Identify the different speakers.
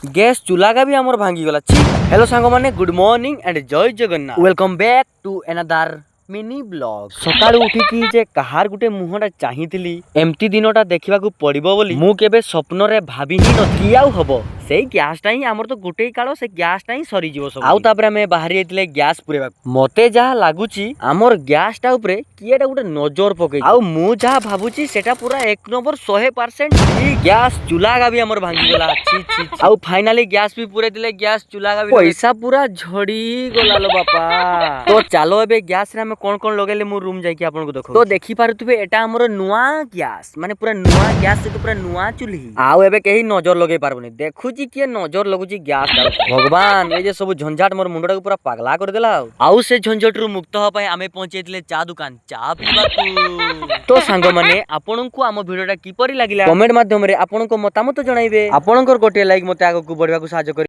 Speaker 1: Gas चूल्हा का भी आमर भांगी गला। हेलो सांग माने good morning and Jai Jagannath. Welcome back to another mini blog. सकाळु उठिकी जे कहार गुटे मुहटा चाहिथिली एमती दिनटा देखिबाकू पड़िबो बोली मु केबे स्वप्न रे भाबी ही नथि। आउ हबो सेई गैस टाई हमर तो गुटे कालो से गैस टाई सरी जीवो सब। आउ तापरे हमें बाहरी आइतले गैस पुरेबा। मते जहा लागुची हमर गैस टा ऊपरे किएटा गुटे नजर पके। आउ मु जहा भाबुची सेटा पूरा एक नंबर 100% ई गैस चूल्हा का भी हमर भांगी गला। छी छी छी। आउ फाइनली गैस भी पूरे दिले गैस चूल्हा का भी पैसा पूरा झड़ी गला लो बापा। तो चलो एबे गैस रे हम कोन कोन लगेले मु रूम जाई कि आपन को देखो। तो देखि पारुथबे एटा हमर नुआ गैस माने पूरा नुआ गैस से तो पूरा नुआ चुल्ही। आउ एबे केही नजर लगे पारबनी। देखुची के नजर लगुची गैस टा। भगवान ए जे सब झंझाट मोर मुंडा को पूरा पागला कर देला। आउ से झंझट रु मुक्त हो पाए आमे पहुंचेतले चा दुकान चा पीबाकू। तो सांग माने आपन को हम वीडियोटा किपरि लागिला कमेंट माध्यम रे आपन को मतामत जणाइबे। आपनकर गोटे लाइक मते आगो को बढ़िया को सहायता